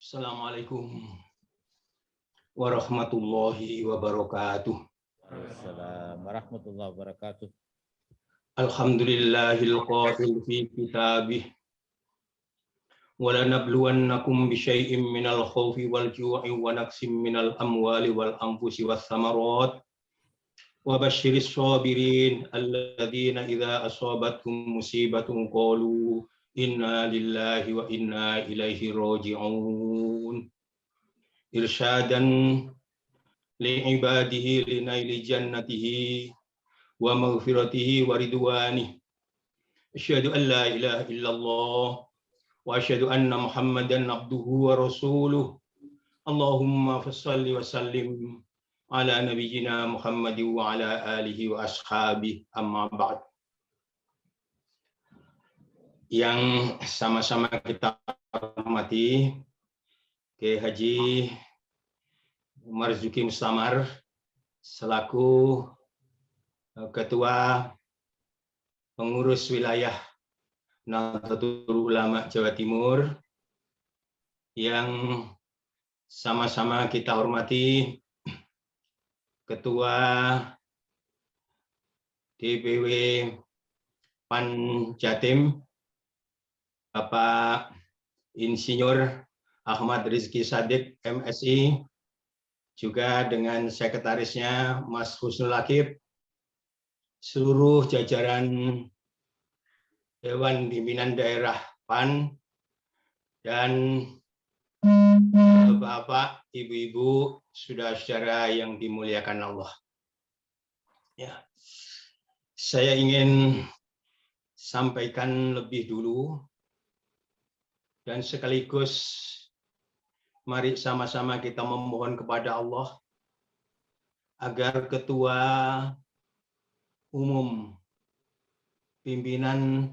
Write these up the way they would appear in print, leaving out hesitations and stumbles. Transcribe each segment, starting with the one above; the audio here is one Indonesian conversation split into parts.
Assalamualaikum warahmatullahi wabarakatuh. Waalaikumsalam warahmatullahi wabarakatuh. Alhamdulillahil qail fi kitabih wa lanabluwannakum bisyai'im minal khaufi wal ju'i wa naqsim minal amwali wal anfusi was samarat wa basyiris sabirin alladzina idza asabathum musibatun qalu inna lillahi wa inna ilaihi raji'un. Irsyadan li'ibadihi linaili jannatihi wa maghfiratihi wa ridwanihi. Asyhadu an la ilaha illallah wa asyhadu anna Muhammadan abduhu wa rasuluh. Allahumma fassalli wa sallim ala nabiyyina Muhammad wa ala alihi wa ashabihi, amma ba'd. Yang sama-sama kita hormati Kiai Haji Marzuki Mustamar selaku Ketua Pengurus Wilayah Nahdlatul Ulama Jawa Timur, yang sama-sama kita hormati Ketua DPW PAN Jatim, Bapak Insinyur Ahmad Rizky Shadiq MSI, juga dengan sekretarisnya Mas Husnul Akib, seluruh jajaran Dewan Pimpinan Daerah PAN, dan Bapak, Ibu-ibu, saudara-saudara yang dimuliakan Allah. Ya, saya ingin sampaikan lebih dulu dan sekaligus mari sama-sama kita memohon kepada Allah agar Ketua Umum Pimpinan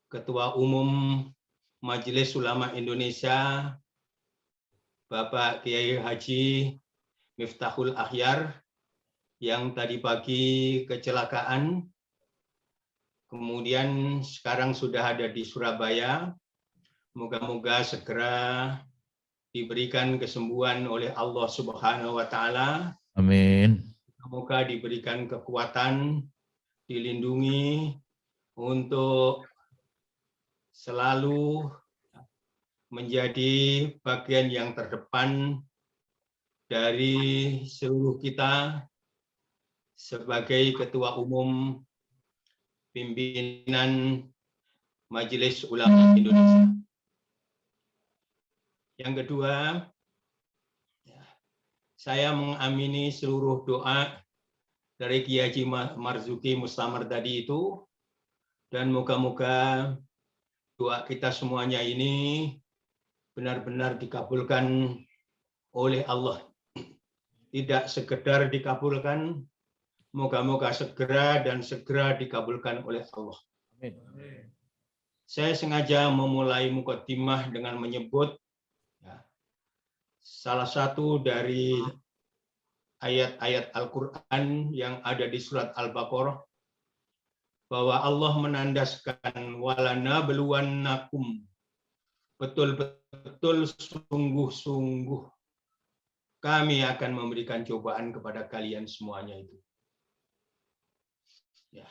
Ketua Umum Majelis Ulama Indonesia Bapak Kiai Haji Miftahul Akhyar yang tadi pagi kecelakaan, kemudian sekarang sudah ada di Surabaya. Moga-moga segera diberikan kesembuhan oleh Allah Subhanahu wa taala. Amin. Semoga diberikan kekuatan, dilindungi untuk selalu menjadi bagian yang terdepan dari seluruh kita sebagai Ketua Umum Pimpinan Majelis Ulama Indonesia. Yang kedua, saya mengamini seluruh doa dari Kiai Haji Marzuki Mustamar tadi itu, dan moga-moga doa kita semuanya ini benar-benar dikabulkan oleh Allah. Tidak sekedar dikabulkan, moga-moga segera dan segera dikabulkan oleh Allah. Amin. Saya sengaja memulai mukaddimah dengan menyebut salah satu dari ayat-ayat Al-Quran yang ada di surat Al-Baqarah, bahwa Allah menandaskan walana beluwannakum, betul-betul sungguh-sungguh kami akan memberikan cobaan kepada kalian semuanya itu. Ya.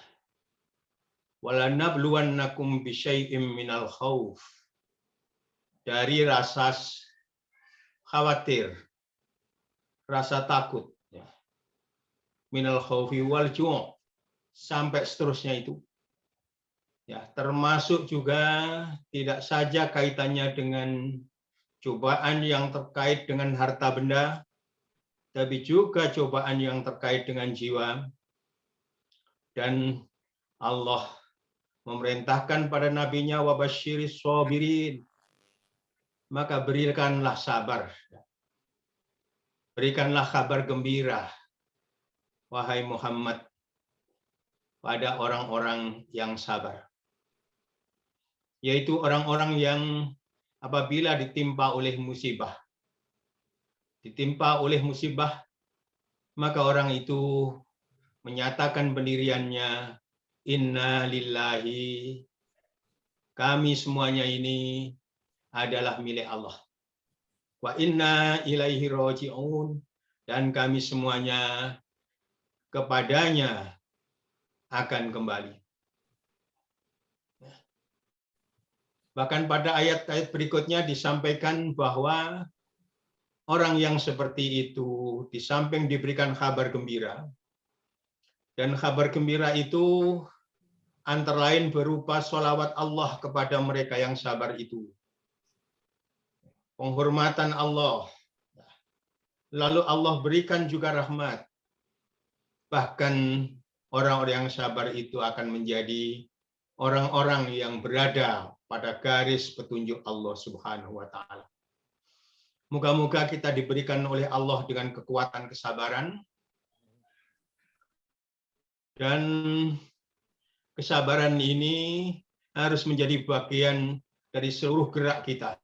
Walana beluwannakum bisyai'im minal khauf, dari rasa khawatir, rasa takut, ya. Minal khaufi wal ju', sampai seterusnya itu. Ya, termasuk juga tidak saja kaitannya dengan cobaan yang terkait dengan harta benda, tapi juga cobaan yang terkait dengan jiwa. Dan Allah memerintahkan pada nabinya wabasyiris sabirin, maka berikanlah sabar. Berikanlah kabar gembira, wahai Muhammad, pada orang-orang yang sabar. Yaitu orang-orang yang apabila ditimpa oleh musibah, maka orang itu menyatakan pendiriannya, inna lillahi, kami semuanya ini adalah milik Allah. wa inna ilaihi raji'un, dan kami semuanya kepadanya akan kembali. Bahkan pada ayat-ayat berikutnya disampaikan bahwa orang yang seperti itu di samping diberikan kabar gembira, dan kabar gembira itu antara lain berupa sholawat Allah kepada mereka yang sabar itu, penghormatan Allah, lalu Allah berikan juga rahmat. Bahkan orang-orang yang sabar itu akan menjadi orang-orang yang berada pada garis petunjuk Allah Subhanahu wa taala. Moga-moga kita diberikan oleh Allah dengan kekuatan kesabaran, dan kesabaran ini harus menjadi bagian dari seluruh gerak kita.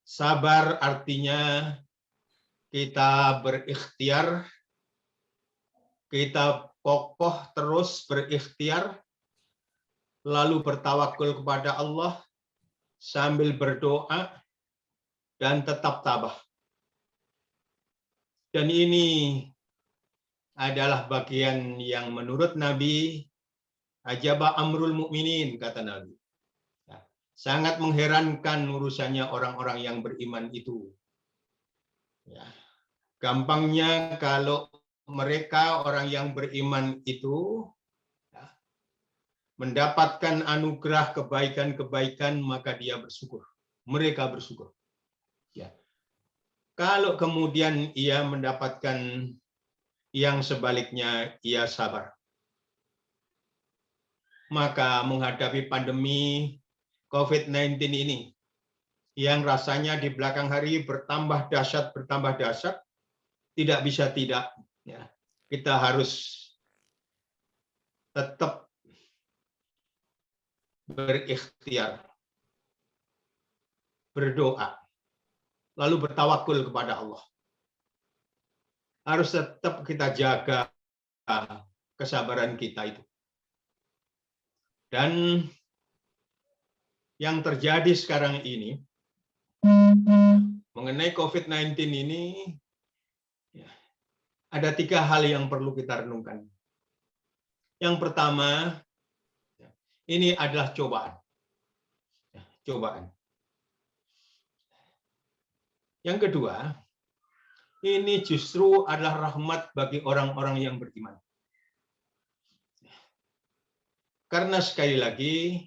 Sabar artinya kita berikhtiar, kita kokoh terus berikhtiar, lalu bertawakul kepada Allah sambil berdoa dan tetap tabah. Dan ini adalah bagian yang menurut Nabi ajaba amrul mukminin, kata Nabi. Sangat mengherankan urusannya orang-orang yang beriman itu. Gampangnya kalau mereka orang yang beriman itu mendapatkan anugerah kebaikan-kebaikan, maka dia bersyukur. Mereka bersyukur. Kalau kemudian ia mendapatkan yang sebaliknya, ia sabar. Maka menghadapi pandemi COVID-19 ini, yang rasanya di belakang hari bertambah dahsyat, tidak bisa tidak. Kita harus tetap berikhtiar, berdoa, lalu bertawakul kepada Allah. Harus tetap kita jaga kesabaran kita itu. Dan yang terjadi sekarang ini mengenai COVID-19 ini, ada 3 hal yang perlu kita renungkan. Yang pertama, ini adalah cobaan. Cobaan. Yang kedua, ini justru adalah rahmat bagi orang-orang yang beriman. Karena sekali lagi,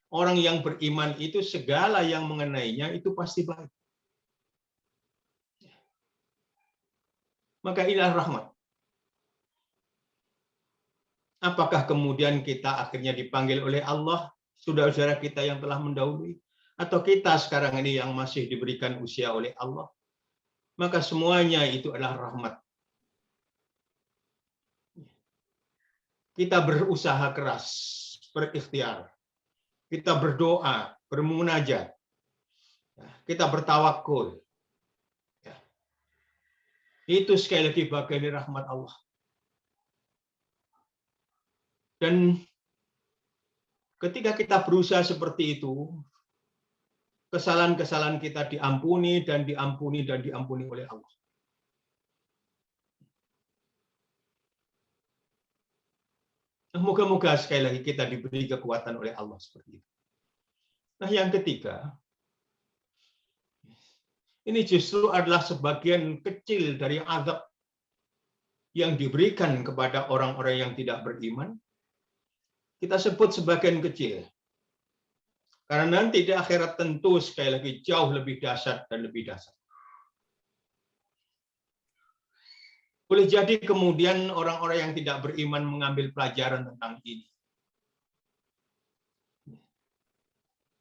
orang yang beriman itu segala yang mengenainya itu pasti baik. Maka inilah rahmat. Apakah kemudian kita akhirnya dipanggil oleh Allah, saudara-saudara kita yang telah mendahului, atau kita sekarang ini yang masih diberikan usia oleh Allah? Maka semuanya itu adalah rahmat. Kita berusaha keras, berikhtiar. Kita berdoa, bermunajat, kita bertawakul. Itu sekali lagi bagian dari rahmat Allah. Dan ketika kita berusaha seperti itu, kesalahan-kesalahan kita diampuni dan diampuni dan diampuni oleh Allah. Moga-moga sekali lagi kita diberi kekuatan oleh Allah seperti itu. Nah, yang ketiga, ini justru adalah sebagian kecil dari azab yang diberikan kepada orang-orang yang tidak beriman. Kita sebut sebagian kecil. Karena nanti di akhirat tentu sekali lagi jauh lebih dahsyat dan lebih dahsyat. Boleh jadi kemudian orang-orang yang tidak beriman mengambil pelajaran tentang ini.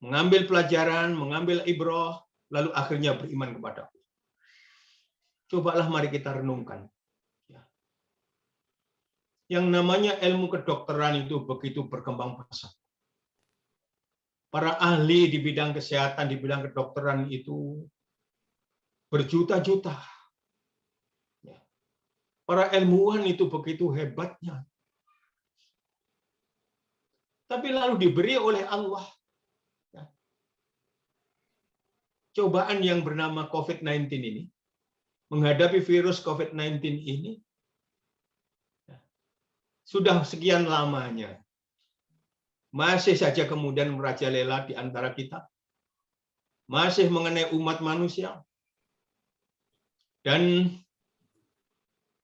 Mengambil pelajaran, mengambil ibrah, lalu akhirnya beriman kepada Allah. Cobalah mari kita renungkan. Yang namanya ilmu kedokteran itu begitu berkembang pesat. Para ahli di bidang kesehatan, di bidang kedokteran itu berjuta-juta. Para ilmuwan itu begitu hebatnya. Tapi lalu diberi oleh Allah cobaan yang bernama COVID-19 ini, menghadapi virus COVID-19 ini, sudah sekian lamanya, masih saja kemudian merajalela di antara kita, masih mengenai umat manusia, dan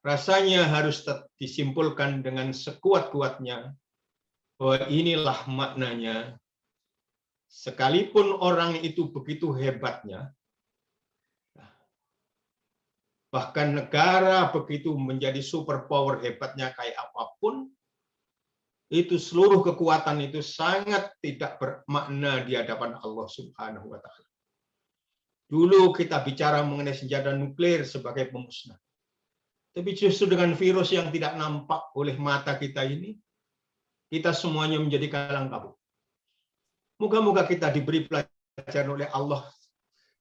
rasanya harus disimpulkan dengan sekuat-kuatnya bahwa inilah maknanya, sekalipun orang itu begitu hebatnya, bahkan negara begitu menjadi superpower hebatnya kayak apapun, itu seluruh kekuatan itu sangat tidak bermakna di hadapan Allah Subhanahu wa Ta'ala. Dulu kita bicara mengenai senjata nuklir sebagai pemusnah. Tapi justru dengan virus yang tidak nampak oleh mata kita ini, kita semuanya menjadi kalang kabut. Moga-moga kita diberi pelajaran oleh Allah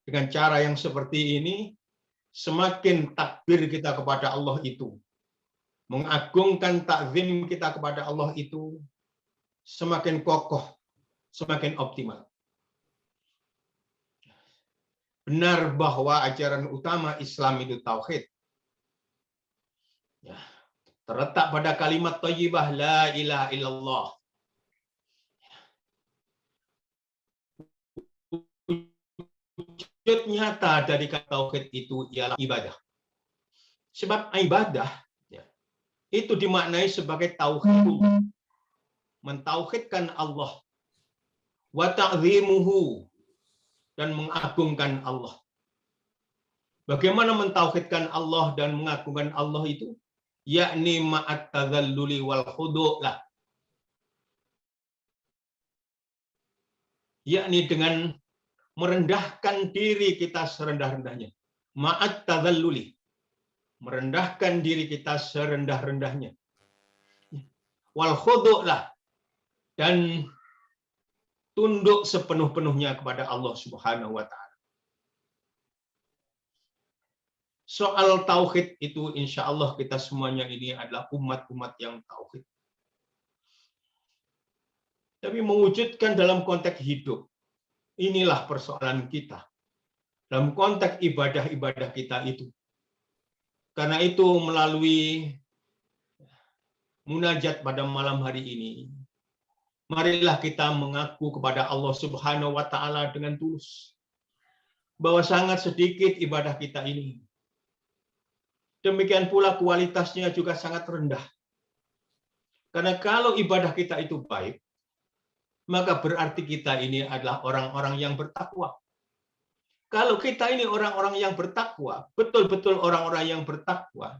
dengan cara yang seperti ini. Semakin takbir kita kepada Allah itu, mengagungkan takzim kita kepada Allah itu, semakin kokoh, semakin optimal. Benar bahwa ajaran utama Islam itu tauhid. Ya, terletak pada kalimat thayyibah la ilaha illallah. Wujud nyata dari kata tauhid itu ialah ibadah. Sebab ibadah itu dimaknai sebagai tauhid, mentauhidkan Allah, wa ta'zimuhu, dan mengagungkan Allah. Bagaimana mentauhidkan Allah dan mengagungkan Allah itu? Yakni ma'at tadzalluli wal khudu' lah. Yakni dengan merendahkan diri kita serendah-rendahnya. Ma'at tadzalluli. Merendahkan diri kita serendah-rendahnya. Wal khudu' lah. Dan tunduk sepenuh-penuhnya kepada Allah Subhanahu wa Ta'ala. Soal tauhid itu insya Allah kita semuanya ini adalah umat-umat yang tauhid. Tapi mewujudkan dalam konteks hidup, inilah persoalan kita. Dalam konteks ibadah-ibadah kita itu. Karena itu melalui munajat pada malam hari ini, marilah kita mengaku kepada Allah Subhanahu wa Ta'ala dengan tulus bahwa sangat sedikit ibadah kita ini. Demikian pula kualitasnya juga sangat rendah. Karena kalau ibadah kita itu baik, maka berarti kita ini adalah orang-orang yang bertakwa. Kalau kita ini orang-orang yang bertakwa, betul-betul orang-orang yang bertakwa,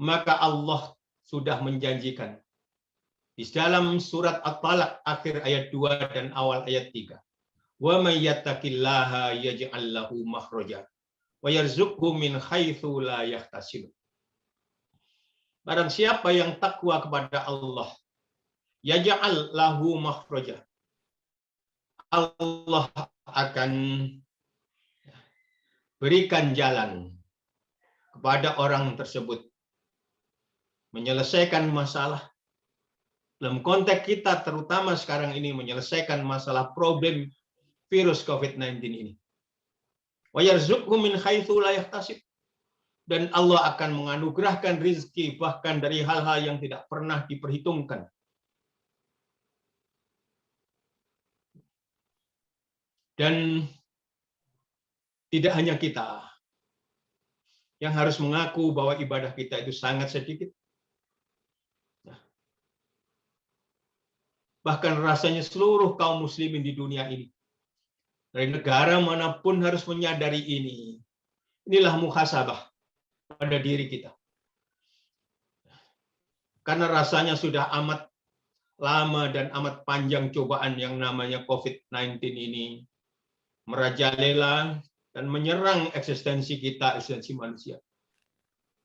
maka Allah sudah menjanjikan di dalam surat At-Talaq akhir ayat 2 dan awal ayat 3. Wa may yattaqillaha yaj'al lahu makhraja wa yarzuqhu min haitsu la yahtasib. Barang siapa yang takwa kepada Allah, yaj'al lahu makhraja. Allah akan berikan jalan kepada orang tersebut menyelesaikan masalah. Dalam konteks kita terutama sekarang ini menyelesaikan masalah problem virus COVID-19 ini. Wa yarzuqhu min haitsu la yahtasib. Dan Allah akan menganugerahkan rezeki bahkan dari hal-hal yang tidak pernah diperhitungkan. Dan tidak hanya kita yang harus mengaku bahwa ibadah kita itu sangat sedikit. Bahkan rasanya seluruh kaum muslimin di dunia ini, dari negara manapun harus menyadari ini. Inilah muhasabah pada diri kita. Karena rasanya sudah amat lama dan amat panjang cobaan yang namanya COVID-19 ini merajalela dan menyerang eksistensi kita, eksistensi manusia.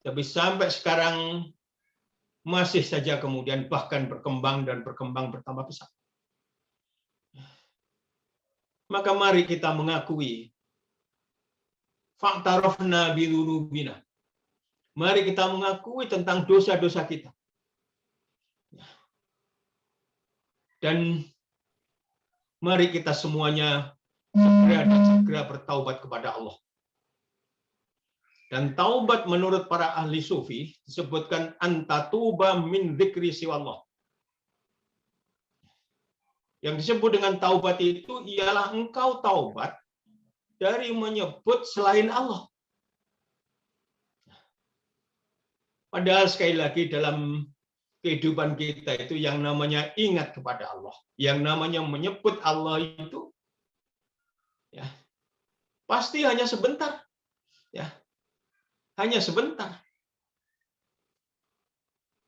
Tapi sampai sekarang masih saja kemudian bahkan berkembang dan berkembang bertambah besar. Maka mari kita mengakui fa'tarafna bidzunubina. Mari kita mengakui tentang dosa-dosa kita. Dan mari kita semuanya segera bertaubat kepada Allah. Dan taubat menurut para ahli sufi disebutkan antatuba min dzikri siwallah. Yang disebut dengan taubat itu ialah engkau taubat dari menyebut selain Allah. Padahal sekali lagi dalam kehidupan kita itu yang namanya ingat kepada Allah, yang namanya menyebut Allah itu ya pasti hanya sebentar. Ya. Hanya sebentar.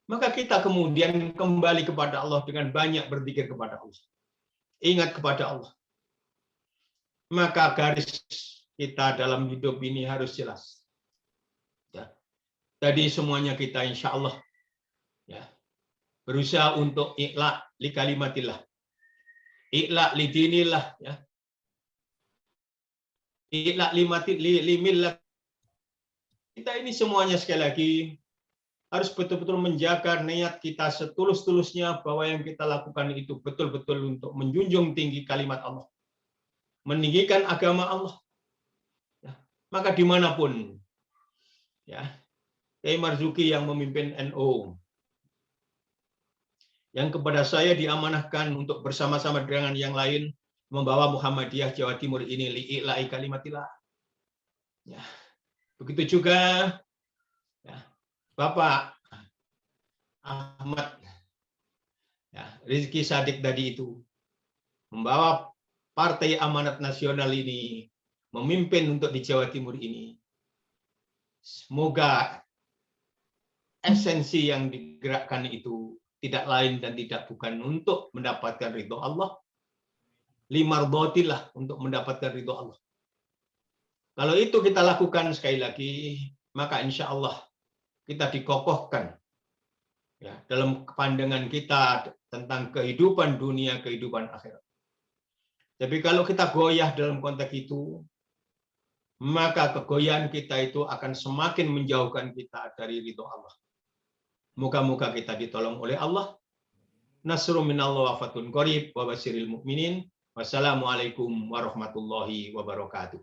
Maka kita kemudian kembali kepada Allah dengan banyak berzikir kepada Allah. Ingat kepada Allah. Maka garis kita dalam hidup ini harus jelas. Ya. Jadi semuanya kita insya Allah ya, berusaha untuk ikhla li kalimatillah. Ikhla li dinillah. Ya. Ikhla li millat. Kita ini semuanya sekali lagi harus betul-betul menjaga niat kita setulus-tulusnya bahwa yang kita lakukan itu betul-betul untuk menjunjung tinggi kalimat Allah. Meninggikan agama Allah. Ya. Maka dimanapun ya, Kiai Marzuki yang memimpin NU, yang kepada saya diamanahkan untuk bersama-sama dengan yang lain membawa Muhammadiyah Jawa Timur ini li'i'la'i kalimatillah. Ya. Begitu juga ya, Bapak Ahmad ya, Rizky Sadik tadi itu membawa Partai Amanat Nasional ini memimpin untuk di Jawa Timur ini. Semoga esensi yang digerakkan itu tidak lain dan tidak bukan untuk mendapatkan ridho Allah, limardhatillah, untuk mendapatkan ridho Allah. Kalau itu kita lakukan sekali lagi, maka insya Allah kita dikokohkan ya, dalam pandangan kita tentang kehidupan dunia, kehidupan akhirat. Tapi kalau kita goyah dalam konteks itu, maka kegoyahan kita itu akan semakin menjauhkan kita dari ridho Allah. Moga-moga kita ditolong oleh Allah. Nasrun minallah wa fathun qarib wa basyiril mu'minin. Wassalamualaikum warahmatullahi wabarakatuh.